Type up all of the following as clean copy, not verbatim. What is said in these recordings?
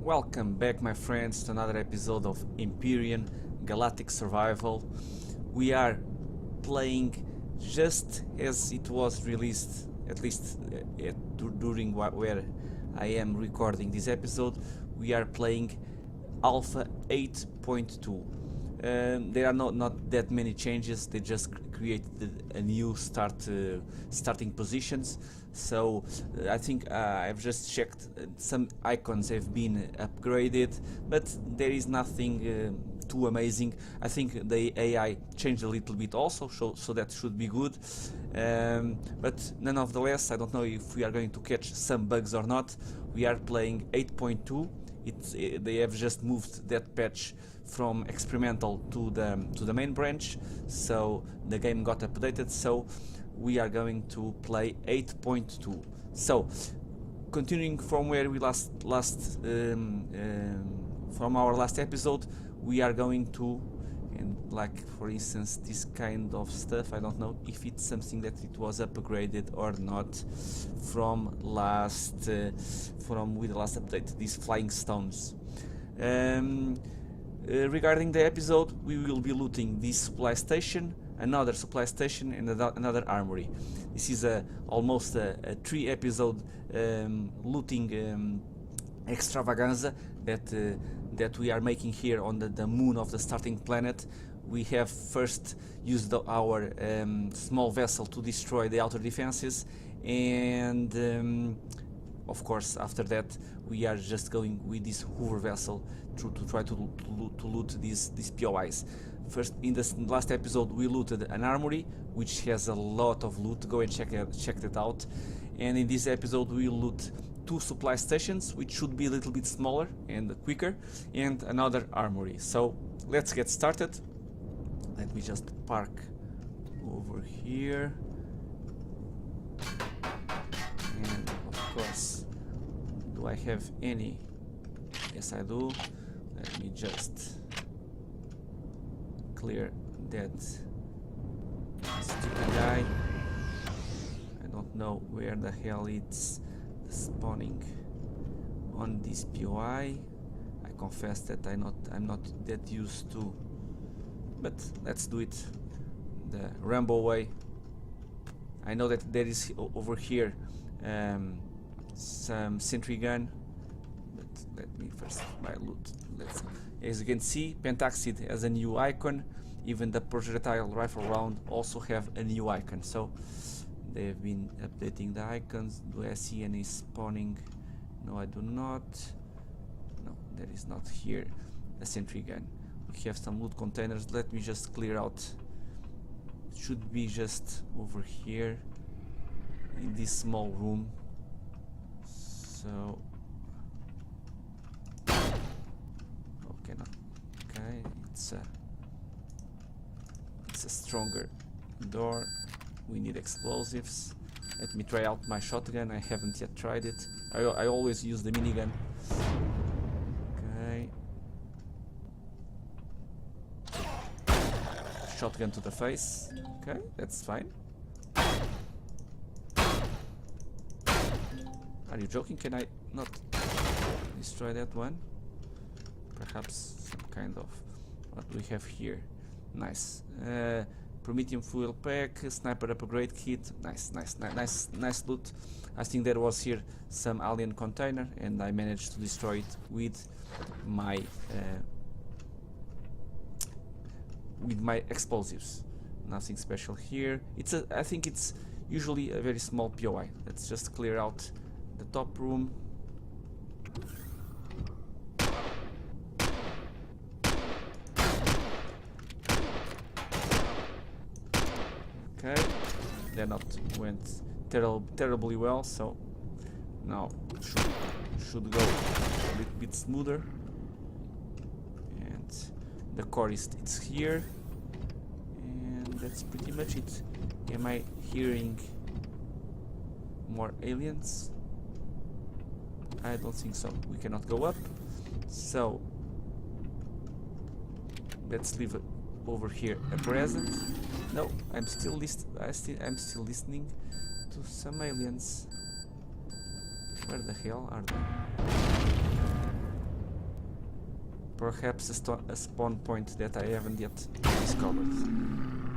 Welcome back, my friends, to another episode of Empyrion Galactic Survival. We are playing just as it was released, at least during where I am recording this episode. We are playing Alpha 8.2. There are not that many changes. They just created a new starting positions. So I think I've just checked, some icons have been upgraded, but there is nothing too amazing. I think the AI changed a little bit also, so that should be good. But nonetheless, I don't know if we are going to catch some bugs or not. We are playing 8.2. They have just moved that patch from experimental to the main branch, so the game got updated. So we are going to play 8.2. So continuing from where we from our last episode, we are going to, and like for instance this kind of stuff, I don't know if it's something that it was upgraded or not from with the last update, these flying stones. Regarding the episode, we will be looting this supply station, another supply station, and another armory. This is almost a 3-episode looting extravaganza that we are making here on the moon of the starting planet. We have first used our small vessel to destroy the outer defenses, and of course after that we are just going with this hover vessel to try to loot these POIs. First, in the last episode, we looted an armory which has a lot of loot. Go and check that out. And in this episode we will loot 2 supply stations, which should be a little bit smaller and quicker, and another armory. So let's get started. Let me just park over here, and of course, do I have any? Yes, I do. Let me just clear that stupid guy. I don't know where the hell it's spawning on this POI. I confess that I'm not that used to, but let's do it the Rambo way. I know that there is over here some sentry gun, but let me first buy loot. As you can see, Pentaxid has a new icon. Even the projectile rifle round also have a new icon. So they have been updating the icons. Do I see any spawning? No, I do not. No, there is not here a sentry gun. We have some loot containers. Let me just clear out. It should be just over here in this small room. So okay, no. Okay, it's a stronger door. We need explosives. Let me try out my shotgun. I haven't yet tried it. I always use the minigun. Okay. Shotgun to the face. Okay, that's fine. Are you joking? Can I not destroy that one? Perhaps some kind of... what do we have here? Nice. Prometheum fuel pack, sniper upgrade kit. Nice loot. I think there was here some alien container, and I managed to destroy it with my explosives. Nothing special here. I think it's usually a very small POI. Let's just clear out the top room. Okay, that not went terribly well, so now should go a little bit smoother. And the core it's here, and that's pretty much it. Am I hearing more aliens? I don't think so. We cannot go up, so let's leave it over here a present. No, I'm still listening to some aliens. Where the hell are they? perhaps a spawn point that I haven't yet discovered.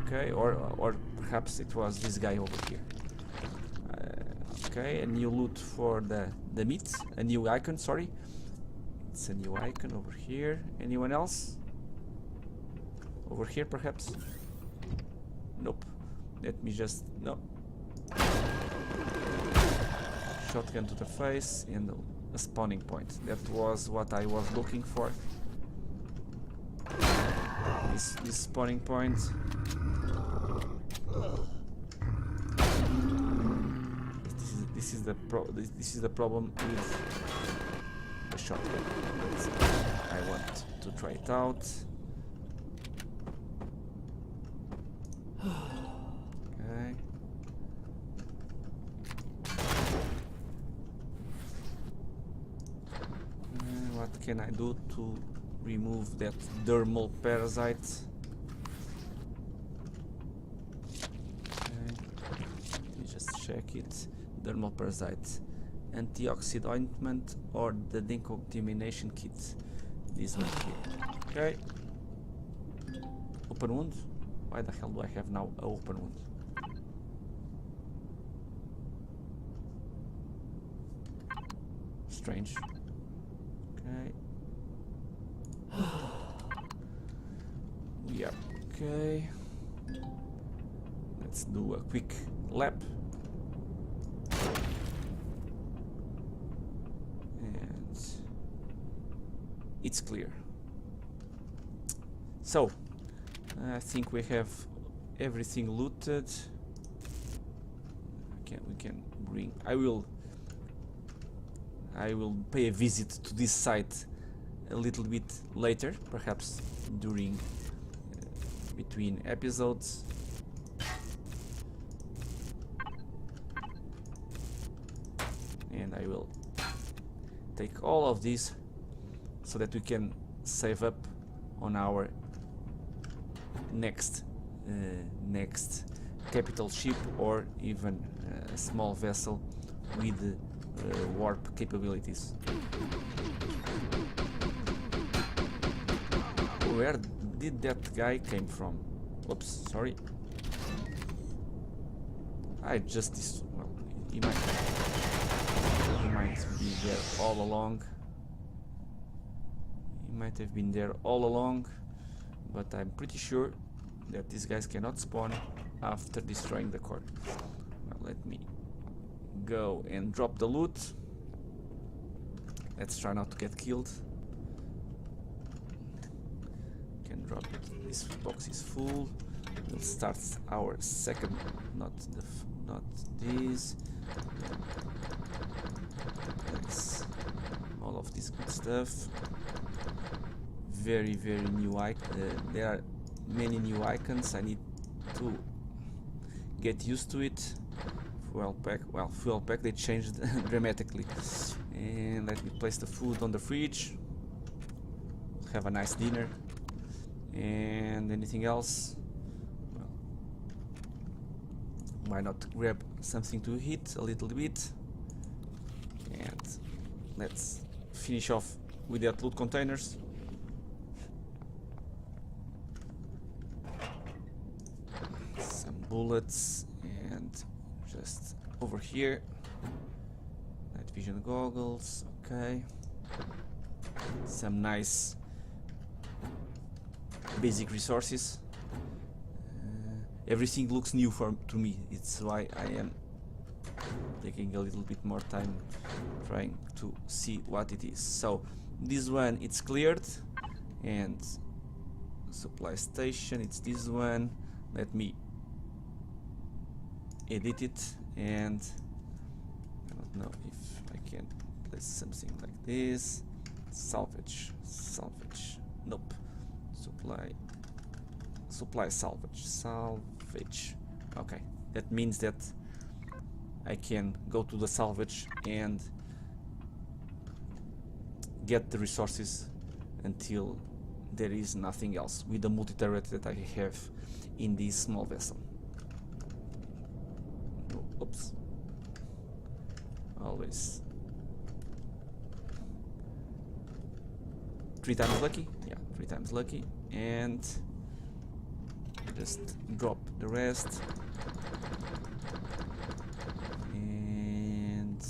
Okay, or perhaps it was this guy over here. Okay, a new loot for the meat, a new icon, sorry. It's a new icon over here. Anyone else? Over here perhaps? Nope. Let me just, no. Shotgun to the face and a spawning point. That was what I was looking for. This spawning point. This is the problem with the shotgun. I want to try it out. Okay. What can I do to remove that dermal parasite? Okay. Let me just check it. Dermal parasite, antioxidant ointment, or the decontamination kit. This one here. Okay. Open wound. Why the hell do I have now an open wound? Strange. Okay. Yeah. Okay. Let's do a quick lap. And it's clear. So, I think we have everything looted. We can bring. I will pay a visit to this site a little bit later, perhaps during between episodes. And I will take all of these so that we can save up on our next capital ship, or even a small vessel with warp capabilities. Where did that guy came from? Oops, sorry. I just well, he might be there all along. He might have been there all along, but I'm pretty sure that these guys cannot spawn after destroying the core. Well, let me go and drop the loot. Let's try not to get killed. Can drop it. This box is full. We'll start our second, not this. Nice. All of this good stuff. Very new icon. There are many new icons. I need to get used to it. Fuel pack, they changed dramatically. And let me place the food on the fridge. Have a nice dinner. And anything else? Well, why not grab something to eat a little bit? And let's finish off with that loot containers. Some bullets, and just over here, night vision goggles. Okay, some nice basic resources. Everything looks new to me. It's why I am taking a little bit more time trying to see what it is. So this one, it's cleared, and supply station, it's this one. Let me edit it, and I don't know if I can place something like this. Salvage. Nope. Supply salvage. Okay, that means that I can go to the salvage and get the resources until there is nothing else with the multi-turret that I have in this small vessel. Oops. Always 3 times lucky. Yeah, 3 times lucky. And just drop the rest. And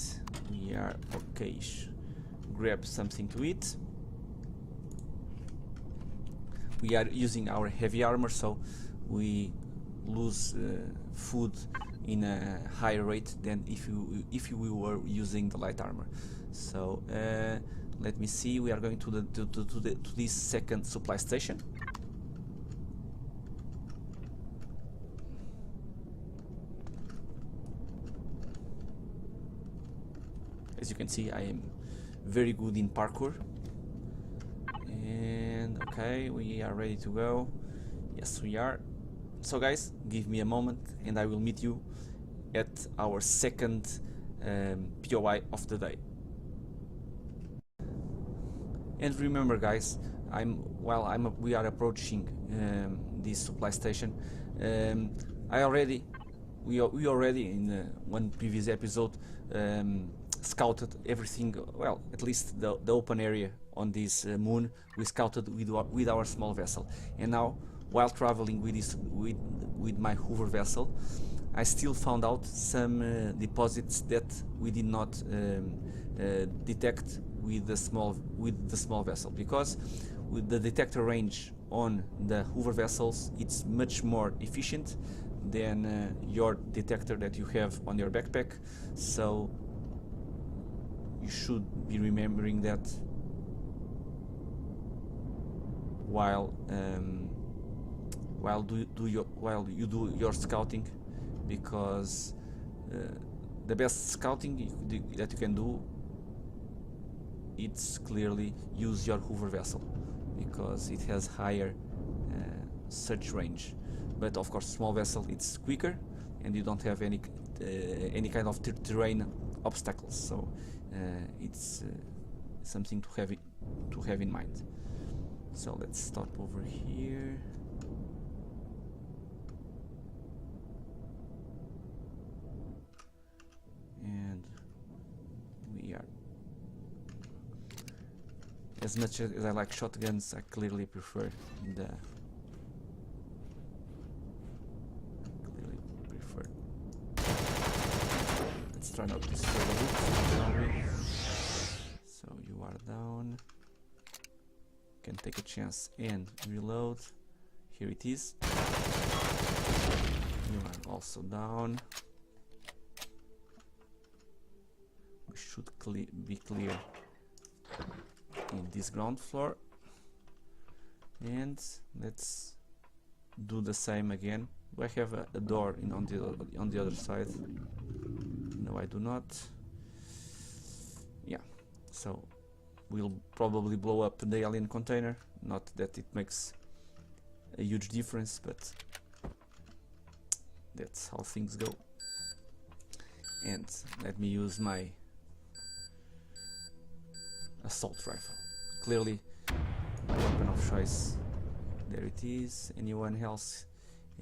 we are okay. Grab something to eat. We are using our heavy armor, so we lose food in a higher rate than if we were using the light armor. So let me see. We are going to this second supply station. As you can see, I am very good in parkour. And okay, we are ready to go. Yes, we are. So guys, give me a moment and I will meet you at our second POI of the day. And remember guys, we are approaching this supply station. We already in one previous episode scouted everything, well, at least the open area on this moon. We scouted with our small vessel, and now while traveling with my hover vessel, I still found out some deposits that we did not detect with the small vessel, because with the detector range on the hover vessels, it's much more efficient than your detector that you have on your backpack. So you should be remembering that while you do your scouting, because the best scouting that you can do, it's clearly use your hover vessel, because it has higher search range. But of course, small vessel, it's quicker and you don't have any kind of terrain obstacles. So it's something to have in mind. So let's stop over here. And we are, as much as I like shotguns, I clearly prefer the let's try not to destroy the loot. So you are down. Can take a chance and reload. Here it is. You are also down. We should be clear in this ground floor, and let's do the same again. Do I have a door on the other side? No, I do not. Yeah, so we'll probably blow up the alien container. Not that it makes a huge difference, but that's how things go. And let me use my assault rifle. Clearly my weapon of choice. There it is. Anyone else?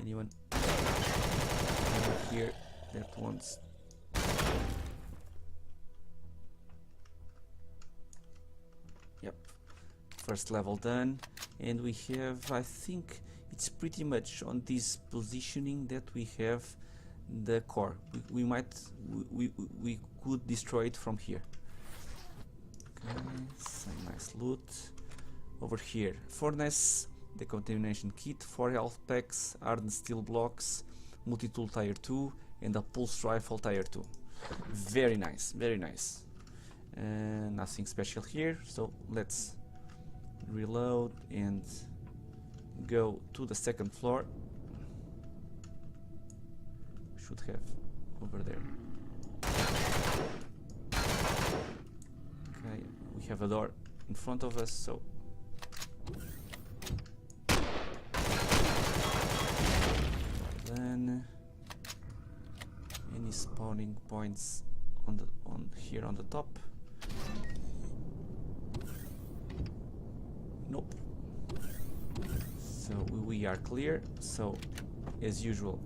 Anyone here that wants? Yep, first level done. And we have, I think it's pretty much on this positioning that we have the core. We could destroy it from here. Okay, some nice loot. Over here, furnace, decontamination kit, 4 health packs, hardened steel blocks, multi-tool tier 2, and a pulse rifle tier 2. Very nice, very nice. Nothing special here, so let's reload and go to the second floor. Should have over there. Okay, we have a door in front of us, so then any spawning points on here on the top? Nope. So we are clear. So as usual,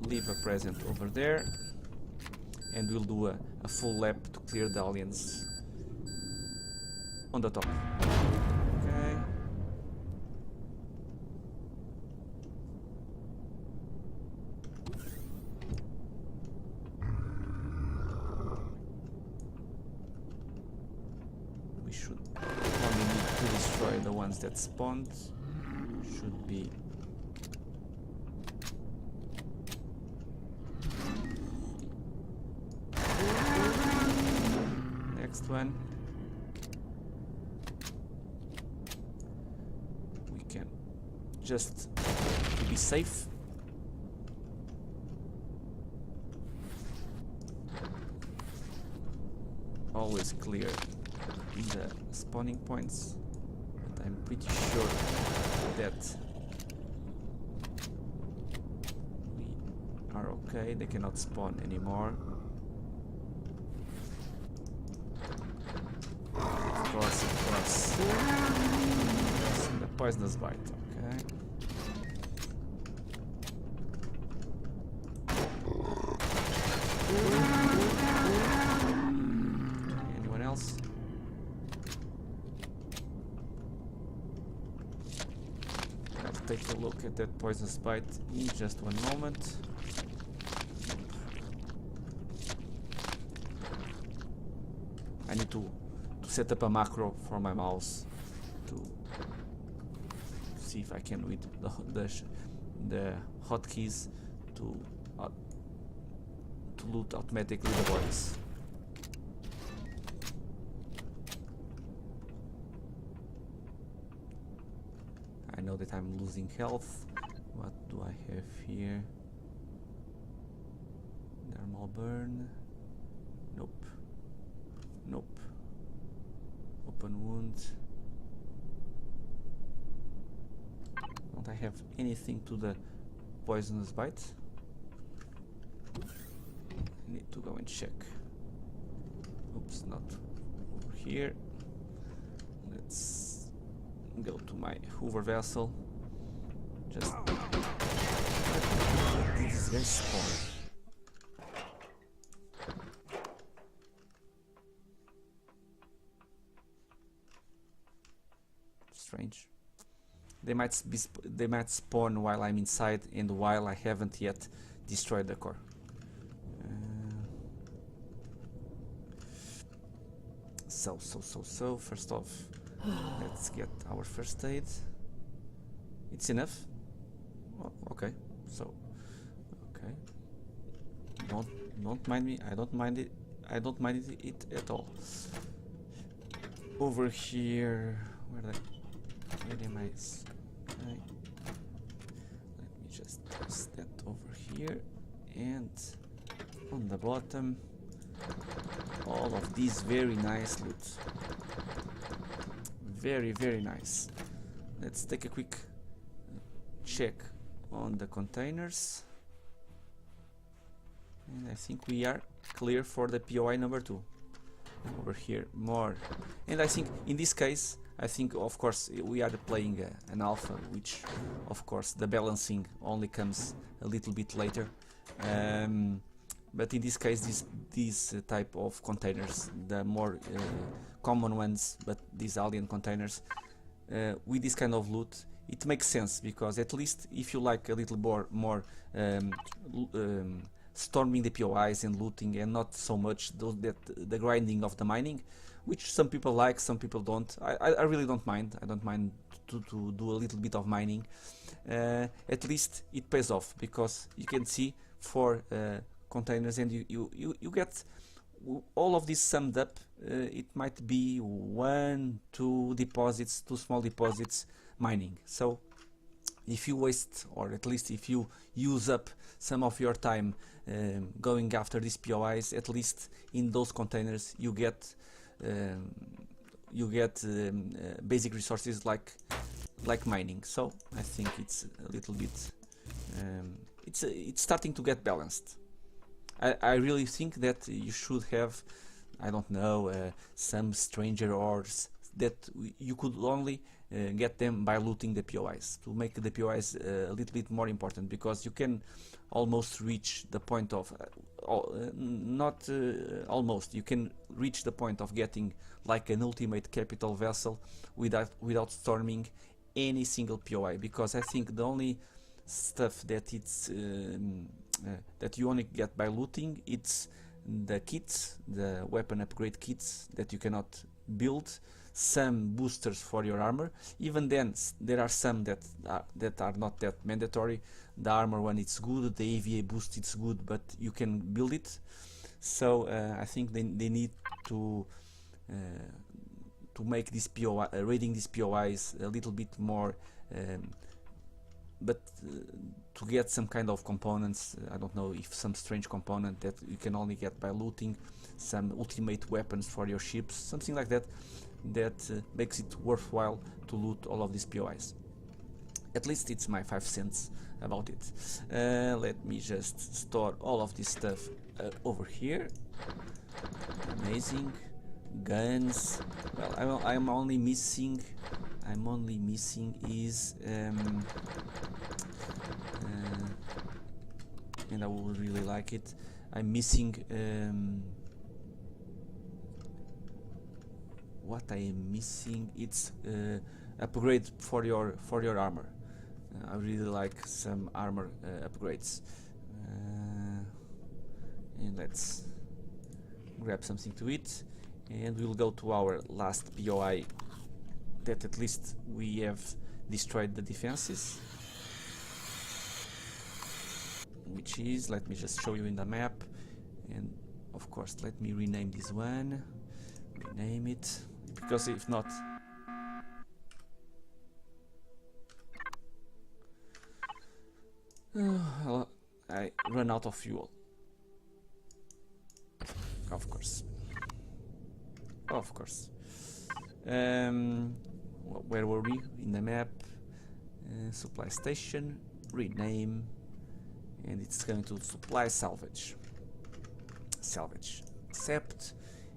leave a present over there, and we'll do a full lap to clear the aliens on the top. Okay. We should only need to destroy the ones that spawned. Should be next one. We can just to be safe. Always clear the spawning points, but I'm pretty sure that we are okay. They cannot spawn anymore. Of course, the poisonous bite. Okay. Anyone else? I'll take a look at that poisonous bite in just one moment. I need to set up a macro for my mouse to see if I can read the hotkeys to loot automatically the bodies. I know that I'm losing health. What do I have here? Thermal burn. Nope. Nope. Open wound. Don't I have anything to the poisonous bite? I need to go and check. Oops, not over here. Let's go to my Hoover vessel. Just this is very spawn. Strange. They might spawn while I'm inside and while I haven't yet destroyed the core. So first off, let's get our first aid. It's enough. Oh, okay. So okay. Don't mind me. I don't mind it. I don't mind it at all. Over here, where am I? Okay. Let me just toss that over here, and on the bottom, all of these very nice loot. Very, very nice. Let's take a quick check on the containers, and I think we are clear for the POI number 2. Over here, more. And I think in this case, of course we are playing an alpha, which of course the balancing only comes a little bit later. But in this case, these type of containers, the more common ones, but these alien containers, with this kind of loot, it makes sense, because at least if you like a little more storming the POIs and looting, and not so much the grinding of the mining, which some people like, some people don't. I really don't mind. I don't mind to do a little bit of mining. At least it pays off, because you can see for containers, and you get all of this summed up. It might be 1, 2 deposits, 2 small deposits mining. So if you waste, or at least if you use up some of your time going after these POIs, at least in those containers you get basic resources like mining. So I think it's a little bit it's starting to get balanced. I really think that you should have, I don't know, some stranger ores that you could only get them by looting the POIs, to make the POIs a little bit more important, because you can almost reach the point of almost, you can reach the point of getting like an ultimate capital vessel without storming any single POI, because I think the only stuff that it's that you only get by looting, it's the kits, the weapon upgrade kits that you cannot build, some boosters for your armor. Even then, there are some that are not that mandatory. The armor one, it's good, the AVA boost, it's good, but you can build it. So I think they need to make this POI, raiding these POIs a little bit more, but to get some kind of components, I don't know, if some strange component that you can only get by looting, some ultimate weapons for your ships, something like that, that makes it worthwhile to loot all of these POIs. At least it's my 5 cents about it. Let me just store all of this stuff over here. Amazing. Guns. Well, I'm only missing is and I would really like it. I'm missing what I am missing. It's upgrade for your armor. I really like some armor upgrades. And let's grab something to eat, and we'll go to our last POI that at least we have destroyed the defenses, which is, let me just show you in the map, and of course let me rename this one, rename it, because if not I run out of fuel. Of course. Where were we in the map? Supply station, rename, and it's going to supply salvage. Accept,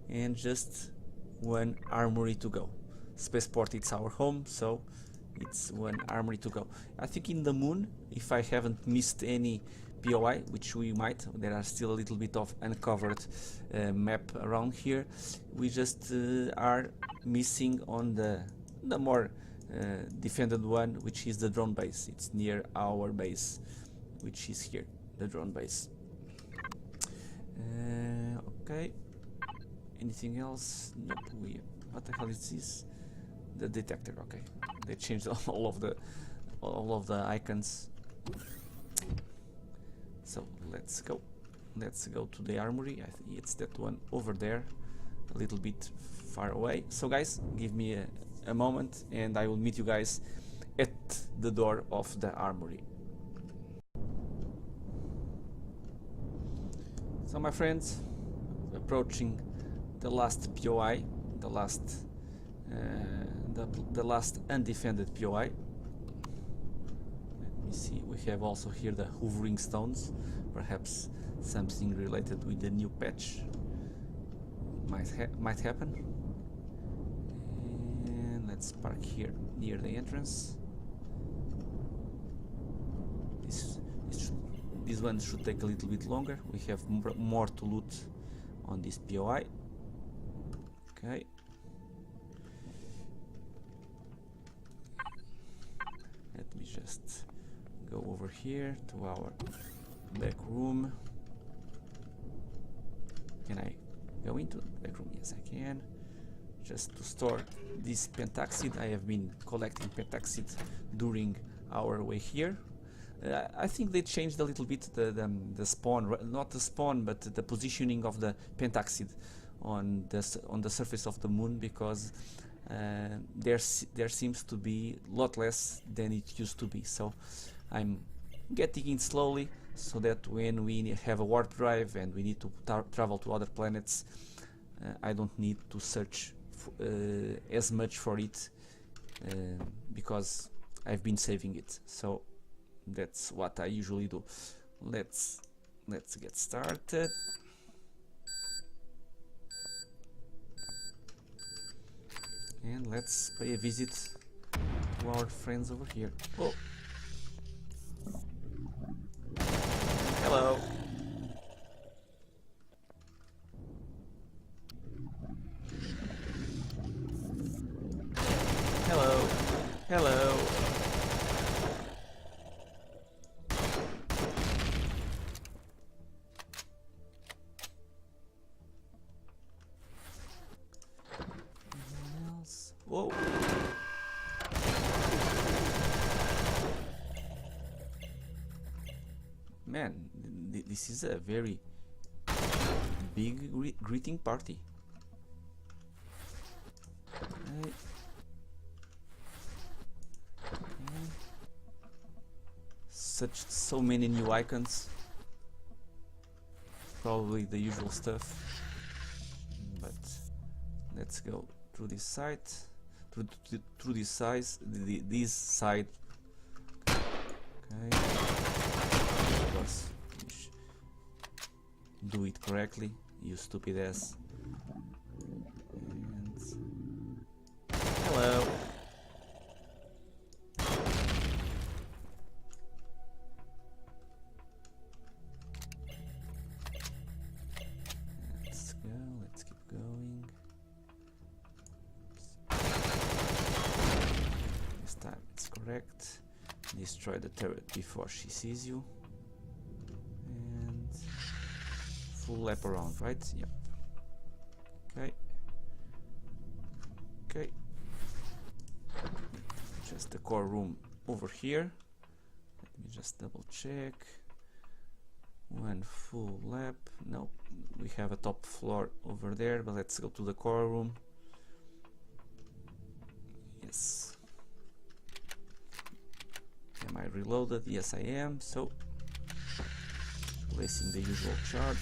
and just one armory to go. Spaceport, it's our home, so it's one armory to go. I think in the moon, if I haven't missed any POI, which we might, there are still a little bit of uncovered map around here. We just are missing on the more defended one, which is the drone base. It's near our base, which is here, the drone base. Okay. Anything else? Nope. What the hell is this? The detector. Okay. They changed all of the icons. So let's go to the armory. I think it's that one over there, a little bit far away. So guys, give me a moment and I will meet you guys at the door of the armory. So my friends, approaching the last POI, the last undefended POI. Let me see, we have also here the hovering stones, perhaps something related with the new patch might happen. And let's park here near the entrance. This one should take a little bit longer. We have more to loot on this POI. Okay. Let me just go over here to our back room. Can I go into the back room? Yes, I can. Just to store this pentaxid. I have been collecting pentaxid during our way here. I think they changed a little bit the spawn, not the spawn, but the positioning of the pentaxid on the surface of the moon, because there seems to be a lot less than it used to be. So I'm getting in slowly, so that when we have a warp drive and we need to travel to other planets, I don't need to search as much for it, because I've been saving it. So that's what I usually do. Let's get started. And let's pay a visit to our friends over here. Oh. Hello. Hello. Anyone else? Whoa. Man, this is a very big greeting party. Okay. So many new icons. Probably the usual stuff. But let's go through this side, through this size, this side. Okay. Of course, do it correctly, you stupid ass. And hello. Let's go. Let's keep going. This time it's correct. Destroy the turret before she sees you. And full lap around, right? Yep. Okay. Okay. Just the core room over here. Let me just double check. One full lap. No, we have a top floor over there, but let's go to the core room. Yes. Am I reloaded? Yes, I am. So, placing the usual charge.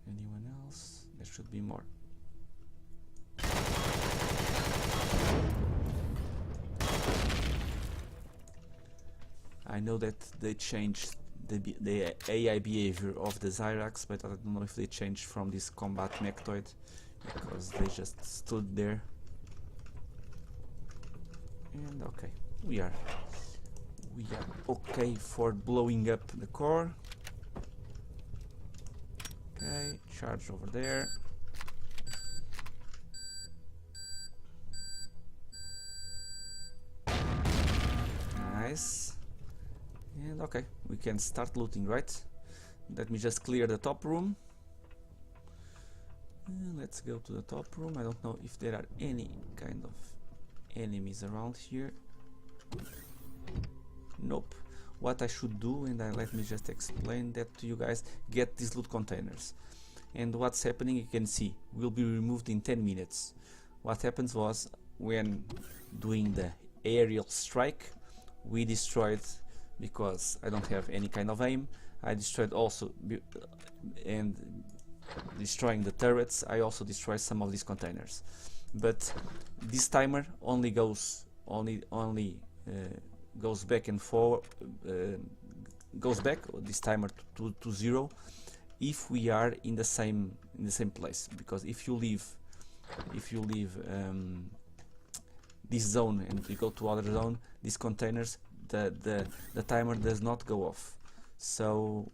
Anyone else? There should be more. I know that they changed the AI behavior of the Zyrax, but I don't know if they changed from this combat mechtoid, because they just stood there. And okay, we are okay for blowing up the core. Okay, charge over there. Nice. And okay, we can start looting, right? Let me just clear the top room. Let's go to the top room. I don't know if there are any kind of enemies around here. Nope. What I should do, and let me just explain that to you guys, get these loot containers. And what's happening, you can see, will be removed in 10 minutes. What happens was, when doing the aerial strike, we destroyed, because I don't have any kind of aim, I destroyed also, and destroying the turrets, I also destroyed some of these containers. But this timer only goes goes back and forward, goes back this timer to 0 if we are in the same place, because if you leave this zone and you go to other zone, these containers, the timer does not go off. So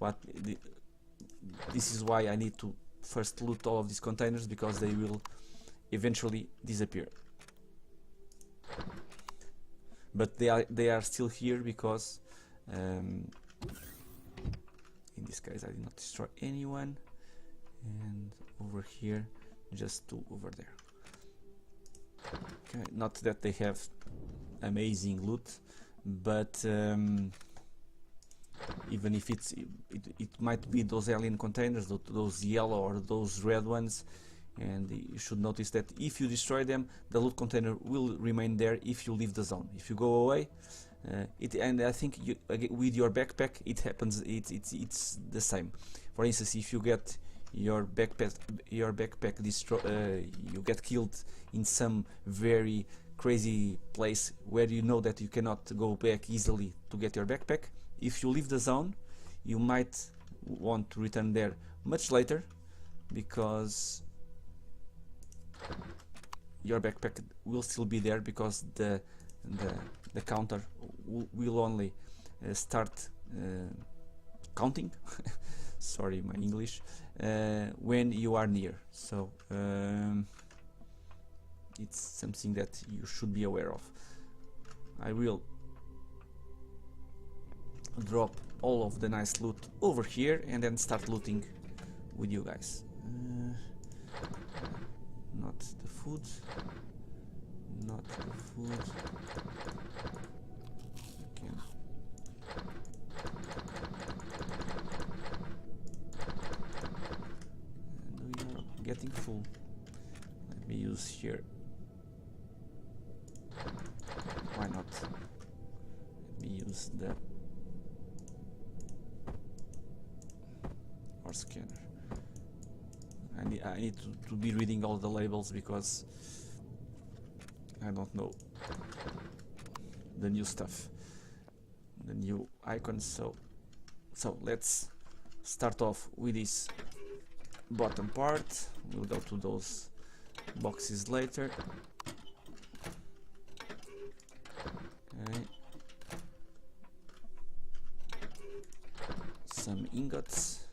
this is why I need to first loot all of these containers, because they will eventually disappear. But they are still here because in this case I did not destroy anyone, and over here just two over there. Okay, not that they have amazing loot, but even if it might be those alien containers, those yellow or those red ones, and you should notice that if you destroy them, the loot container will remain there if you leave the zone. If you go away, and I think with your backpack it happens. It's the same. For instance, if you get your backpack destroyed, you get killed in some very crazy place where you know that you cannot go back easily to get your backpack. If you leave the zone, you might want to return there much later, because your backpack will still be there, because the counter will only start counting sorry my English, when you are near. So it's something that you should be aware of. I will drop all of the nice loot over here and then start looting with you guys. Not the food, not the food. Okay. And we are getting full. Let me use here. Why not? Let me use the scanner. I need to be reading all the labels, because I don't know the new stuff, the new icons. So let's start off with this bottom part. We'll go to those boxes later. Okay. Some ingots.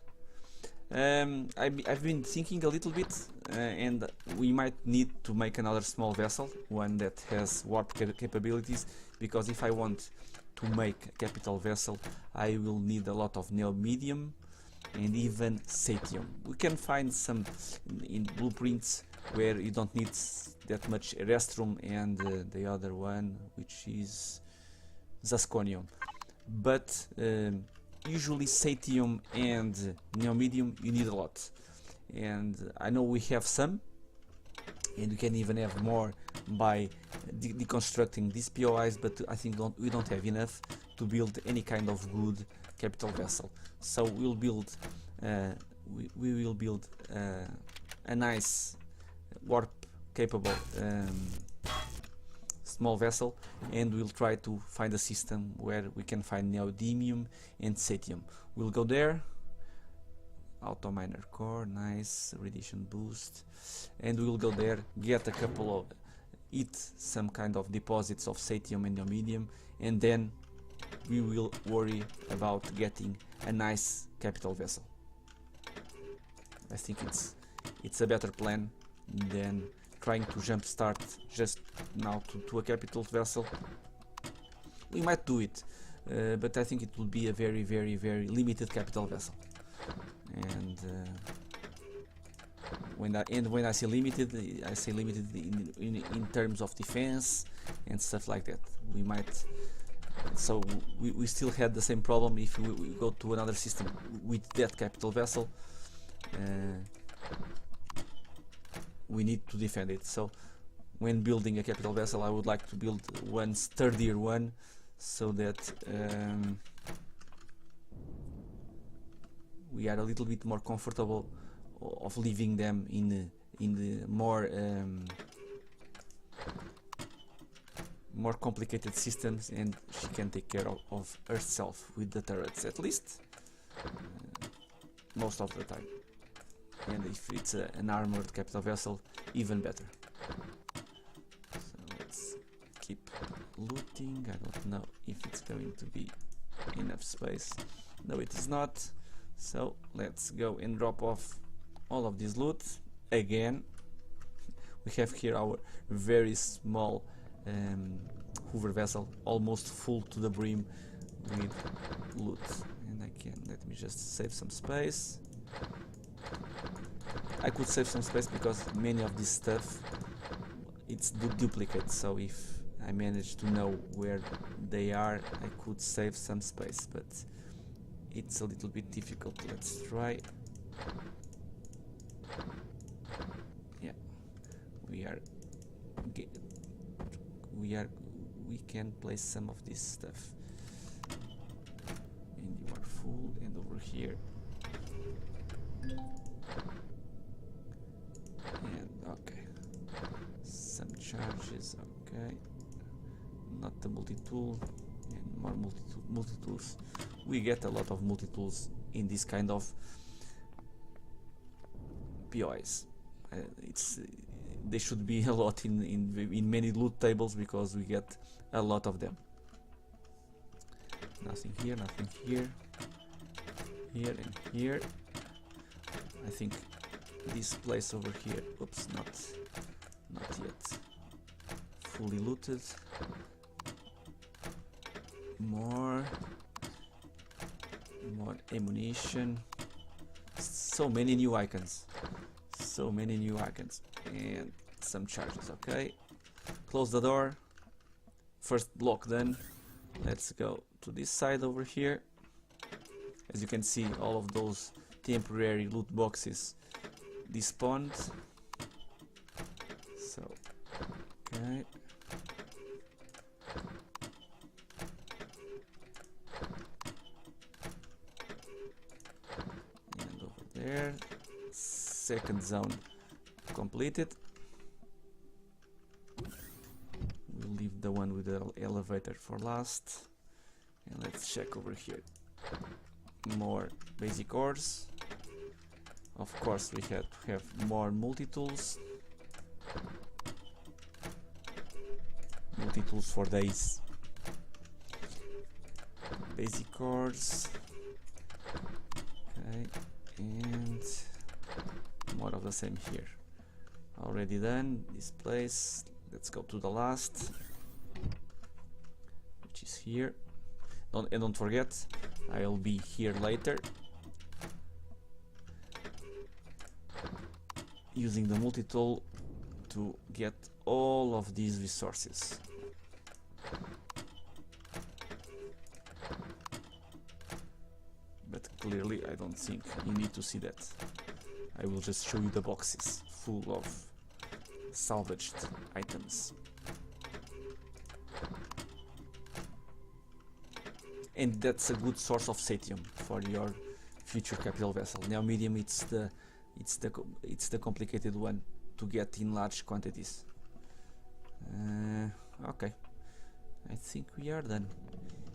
I've been thinking a little bit, and we might need to make another small vessel, one that has warp capabilities, because if I want to make a capital vessel, I will need a lot of neodymium and even satium. We can find some in blueprints where you don't need that much restroom, and the other one, which is zasconium, but usually satium and neodymium you need a lot, and I know we have some, and we can even have more by deconstructing these POIs, but I think we don't have enough to build any kind of good capital vessel. So we'll build we will build a nice warp capable small vessel, and we'll try to find a system where we can find neodymium and satium. We'll go there. Auto miner core, nice radiation boost, and we'll go there, get a couple of some kind of deposits of satium and neodymium, and then we will worry about getting a nice capital vessel. I think it's a better plan than trying to jumpstart just now to a capital vessel. We might do it, but I think it will be a very, very, very limited capital vessel. And when I say limited in terms of defense and stuff like that. We might. So we still had the same problem if we go to another system with that capital vessel. We need to defend it. So when building a capital vessel, I would like to build one sturdier one, so that we are a little bit more comfortable of leaving them in the more complicated systems, and she can take care of herself with the turrets, at least most of the time. And if it's an armored capital vessel, even better. So let's keep looting. I don't know if it's going to be enough space. No, it is not. So let's go and drop off all of this loot again. We have here our very small Hoover vessel, almost full to the brim with loot. And let me just save some space. I could save some space because many of this stuff it's duplicate, so if I manage to know where they are, I could save some space, but it's a little bit difficult. Let's try. Yeah, we can place some of this stuff. And you are full, and over here. And okay, some charges. Okay, not the multi-tool, and more multi-tools. We get a lot of multi-tools in this kind of POIs. they should be a lot in many loot tables, because we get a lot of them. Nothing here, nothing here, here and here. I think this place over here, oops, not yet fully looted. More ammunition. So many new icons, and some charges. Okay, close the door. First block done. Let's go to this side over here. As you can see, all of those temporary loot boxes despawned. So, okay. And over there, second zone completed. We'll leave the one with the elevator for last. And let's check over here. More basic ores. Of course, we have to have more multi-tools. Multi-tools for Dayz. Basic ores. Okay, and more of the same here. Already done this place. Let's go to the last, which is here. And don't forget, I'll be here later using the multi-tool to get all of these resources. But clearly I don't think you need to see that. I will just show you the boxes full of salvaged items. And that's a good source of satium for your future capital vessel. Now medium, it's the complicated one to get in large quantities. Okay, I think we are done.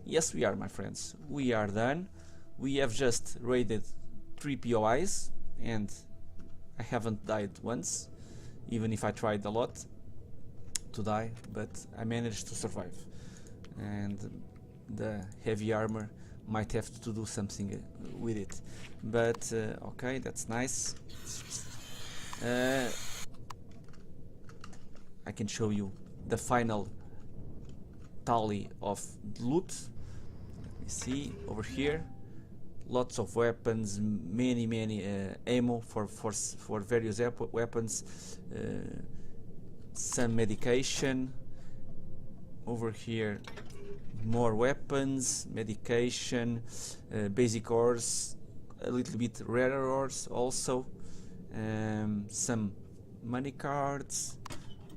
Yes, we are, my friends. We are done. We have just raided 3 POIs, and I haven't died once, even if I tried a lot to die, but I managed to survive. And the heavy armor might have to do something with it, but okay, that's nice. I can show you the final tally of loot. Let me see over here. Lots of weapons, many ammo for various weapons, some medication. Over here, more weapons, medication, basic ores, a little bit rarer ores also, some money cards.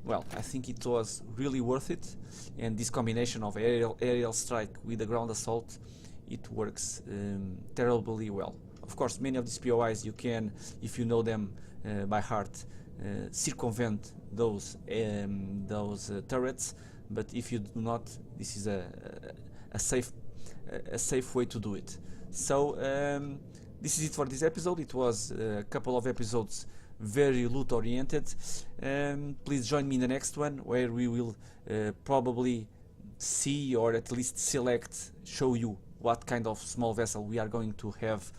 Well, I think it was really worth it, and this combination of aerial strike with the ground assault, it works terribly well. Of course, many of these POIs you can, if you know them by heart, circumvent those turrets. But if you do not, this is a safe way to do it. So this is it for this episode. It was a couple of episodes very loot oriented. Please join me in the next one, where we will probably see, or at least show you what kind of small vessel we are going to have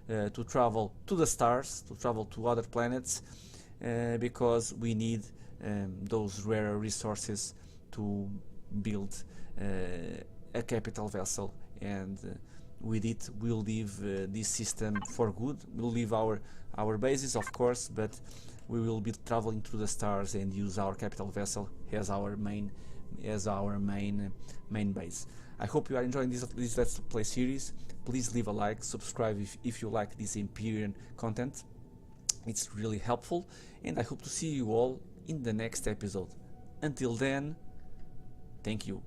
to travel to the stars, to travel to other planets, because we need those rare resources to build a capital vessel, and with it we'll leave this system for good. We'll leave our bases, of course, but we will be traveling through the stars and use our capital vessel as our main base. I hope you are enjoying this Let's Play series. Please leave a like, subscribe if you like this Empyrion content. It's really helpful, and I hope to see you all in the next episode. Until then, thank you.